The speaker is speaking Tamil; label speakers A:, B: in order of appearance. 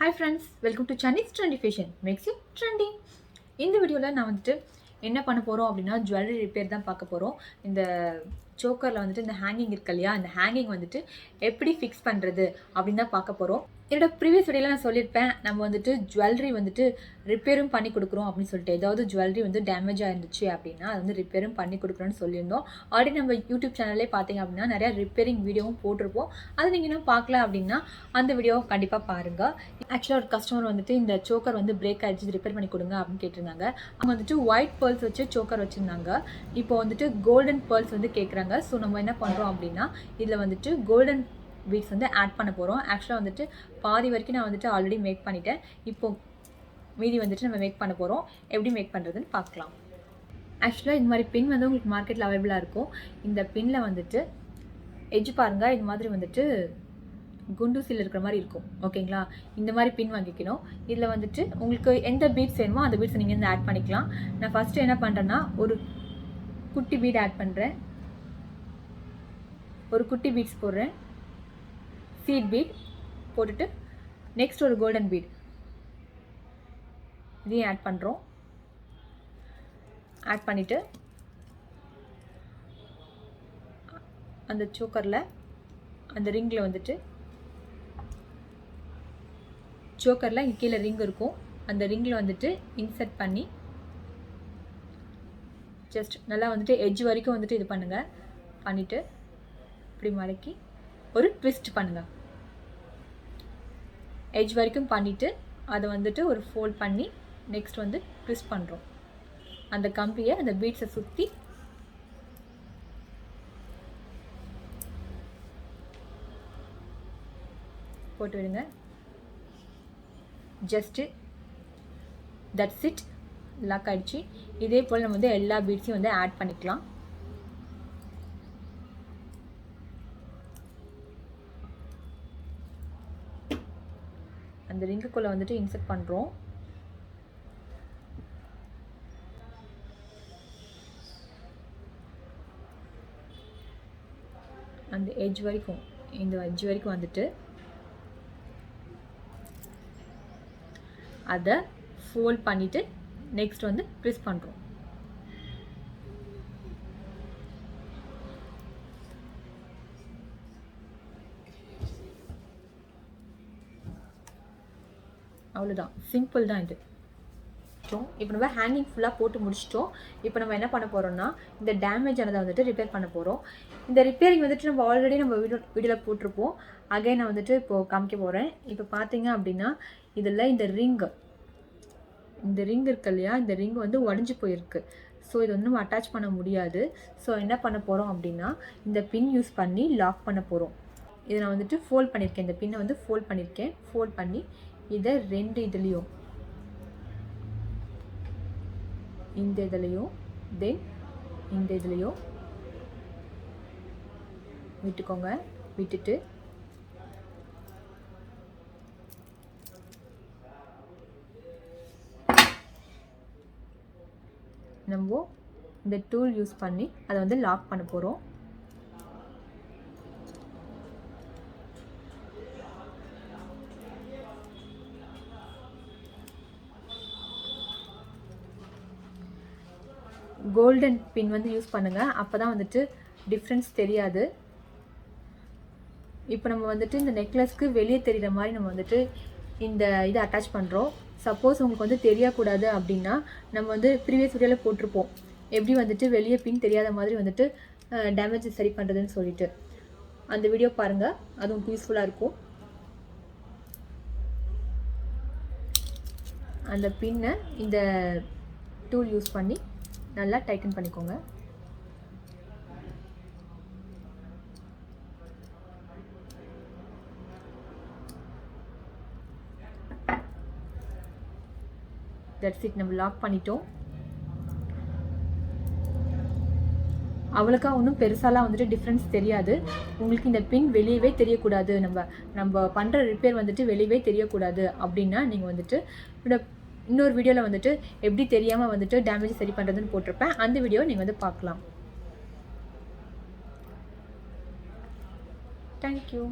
A: Hi friends, welcome to Chanish Trendy Fashion. Makes you trendy. இந்த வீடியோவில் நான் வந்துட்டு என்ன பண்ண போகிறோம் அப்படின்னா ஜுவல்லரி ரிப்பேர் தான் பார்க்க போகிறோம். இந்த சோக்கரில் வந்துட்டு இந்த ஹேங்கிங் இருக்கு இல்லையா, இந்த ஹேங்கிங் வந்துட்டு எப்படி ஃபிக்ஸ் பண்ணுறது அப்படின்னு தான் பார்க்க போகிறோம். என்னோட ப்ரீவியஸ் வீடியோவில் நான் சொல்லியிருப்பேன், நம்ம வந்துட்டு ஜுவல்லரி வந்துட்டு ரிப்பேரும் பண்ணி கொடுக்குறோம் அப்படின்னு சொல்லிட்டு. ஏதாவது ஜுவல்லரி வந்து டேமேஜ் ஆயிருந்துச்சு அப்படின்னா அது வந்து ரிப்பேரும் பண்ணி கொடுக்குறோன்னு சொல்லியிருந்தோம். ஆல்ரெடி நம்ம யூடியூப் சேனல்லே பார்த்தீங்க அப்படின்னா நிறையா ரிப்பேரிங் வீடியோவும் போட்டிருப்போம். அது நீங்கள் இன்னும் பார்க்கல அப்படின்னா அந்த வீடியோவை கண்டிப்பாக பாருங்கள். ஆக்சுவலாக ஒரு கஸ்டமர் வந்துட்டு இந்த சோக்கர் வந்து பிரேக் ஆகிடுச்சு, ரிப்பேர் பண்ணி கொடுங்க அப்படின்னு கேட்டிருந்தாங்க. அவங்க வந்துட்டு ஒயிட் பேர்ல்ஸ் வச்சு சோக்கர் வச்சுருந்தாங்க. இப்போ வந்துட்டு கோல்டன் பேர்ல்ஸ் வந்து கேட்குறாங்க. ஸோ நம்ம என்ன பண்ணுறோம் அப்படின்னா இதில் வந்துட்டு கோல்டன் பீட்ஸ் வந்து ஆட் பண்ண போகிறோம். ஆக்சுவலாக வந்துட்டு பாதி வரைக்கும் நான் வந்துட்டு ஆல்ரெடி மேக் பண்ணிட்டேன். இப்போது மீதி வந்துட்டு நம்ம மேக் பண்ண போகிறோம். எப்படி மேக் பண்ணுறதுன்னு பார்க்கலாம். ஆக்சுவலாக இந்த மாதிரி பின் வந்து உங்களுக்கு மார்க்கெட்டில் அவைலபிளாக இருக்கும். இந்த பின்னில் வந்துட்டு எட்ஜ் பாருங்கள், இது மாதிரி வந்துட்டு குண்டூசியில் இருக்கிற மாதிரி இருக்கும். ஓகேங்களா, இந்த மாதிரி பின் வாங்கிக்கணும். இதில் வந்துட்டு உங்களுக்கு எந்த பீட்ஸ் வேணுமோ அந்த பீட்ஸை நீங்கள் வந்து ஆட் பண்ணிக்கலாம். நான் ஃபஸ்ட்டு என்ன பண்ணுறேன்னா ஒரு குட்டி பீட் ஆட் பண்ணுறேன். ஒரு குட்டி பீட்ஸ் போடுறேன், சீட் பீட் போட்டுட்டு நெக்ஸ்ட் ஒரு கோல்டன் பீட் இதையும் ஆட் பண்ணுறோம். ஆட் பண்ணிவிட்டு அந்த சோக்கரில் அந்த ரிங்கில் வந்துட்டு சோக்கரில் இங்கே கீழே ரிங் இருக்கும், அந்த ரிங்கில் வந்துட்டு இன்சர்ட் பண்ணி ஜஸ்ட் நல்லா வந்துட்டு எட்ஜ் வரைக்கும் வந்துட்டு இது பண்ணுங்கள். பண்ணிவிட்டு இப்படி மடக்கி ஒரு ட்விஸ்ட் பண்ணுங்கள். எட்ஜ் வரைக்கும் பண்ணிவிட்டு அதை வந்துட்டு ஒரு ஃபோல்ட் பண்ணி நெக்ஸ்ட் வந்து ட்விஸ்ட் பண்ணுறோம். அந்த கம்பியை அந்த பீட்ஸை சுற்றி போட்டு விடுங்க. ஜஸ்ட்டு தட்ஸ் இட், லாக் ஆகிடுச்சு. இதே போல் நம்ம வந்து எல்லா பீட்ஸையும் வந்து ஆட் பண்ணிக்கலாம். அந்த ரிங்குக்குள்ளே வந்துட்டு இன்சர்ட் பண்ணுறோம். அந்த எட்ஜ் வரைக்கும், இந்த எட்ஜ் வரைக்கும் வந்துட்டு அதை ஃபோல்ட் பண்ணிவிட்டு நெக்ஸ்ட் வந்து ப்ரெஸ் பண்ணுறோம். அவ்வளோதான், சிம்பிள் தான் இது. இப்போ நம்ம ஹேங்கிங் ஃபுல்லாக போட்டு முடிச்சிட்டோம். இப்போ நம்ம என்ன பண்ண போகிறோம்னா இந்த டேமேஜ் ஆனதை வந்துட்டு ரிப்பேர் பண்ண போகிறோம். இந்த ரிப்பேரிங் வந்துட்டு நம்ம ஆல்ரெடி நம்ம வீடியோவில் போட்டிருப்போம். அகைன் நான் வந்துட்டு இப்போது காமிக்க போகிறேன். இப்போ பார்த்தீங்க அப்படின்னா இதில் இந்த ரிங் இருக்கு இல்லையா, இந்த ரிங் வந்து உடஞ்சி போயிருக்கு. ஸோ இது வந்து நம்ம அட்டாச் பண்ண முடியாது. ஸோ என்ன பண்ண போகிறோம் அப்படின்னா இந்த பின் யூஸ் பண்ணி லாக் பண்ண போகிறோம். இதை நான் வந்துட்டு ஃபோல்ட் பண்ணியிருக்கேன், இந்த பின்னை வந்து ஃபோல்ட் பண்ணியிருக்கேன். ஃபோல்ட் பண்ணி இதை ரெண்டு இதுலேயும், இந்த இதுலேயும் தென் இந்த இதுலேயும் விட்டுக்கோங்க. விட்டுட்டு நம்ம இந்த டூல் யூஸ் பண்ணி அதை வந்து லாக் பண்ண போகிறோம். கோல்டன் பின் வந்து யூஸ் பண்ணுங்கள், அப்போ தான் வந்துட்டு டிஃப்ரென்ஸ் தெரியாது. இப்போ நம்ம வந்துட்டு இந்த நெக்லஸ்க்கு வெளியே தெரிகிற மாதிரி நம்ம வந்துட்டு இந்த இதை அட்டாச் பண்ணுறோம். சப்போஸ் உங்களுக்கு வந்து தெரியக்கூடாது அப்படின்னா நம்ம வந்து ப்ரீவியஸ் வீடியோவில் போட்டிருப்போம் எப்படி வந்துட்டு வெளியே பின் தெரியாத மாதிரி வந்துட்டு டேமேஜ் சரி பண்ணுறதுன்னு சொல்லிட்டு. அந்த வீடியோ பாருங்கள், அது உங்களுக்கு யூஸ்ஃபுல்லாக இருக்கும். அந்த பின்னை இந்த டூல் யூஸ் பண்ணி நல்லா டைட்டன் பண்ணிக்கோங்க. தட்ஸ் இட், நம்ம லாக் பண்ணிட்டோம். அவ்வளோக்கா ஒன்றும் பெருசாலாம் வந்துட்டு டிஃப்ரென்ஸ் தெரியாது. உங்களுக்கு இந்த பின் வெளியவே தெரியக்கூடாது, நம்ம பண்ணுற ரிப்பேர் வந்துட்டு வெளியவே தெரியக்கூடாது அப்படின்னா நீங்கள் வந்துட்டு இன்னொரு வீடியோவில் வந்துட்டு எப்படி தெரியாமல் வந்துட்டு டேமேஜ் சரி பண்ணுறதுன்னு போட்டிருப்பேன். அந்த வீடியோவை நீங்கள் வந்து பார்க்கலாம். தேங்க்யூ.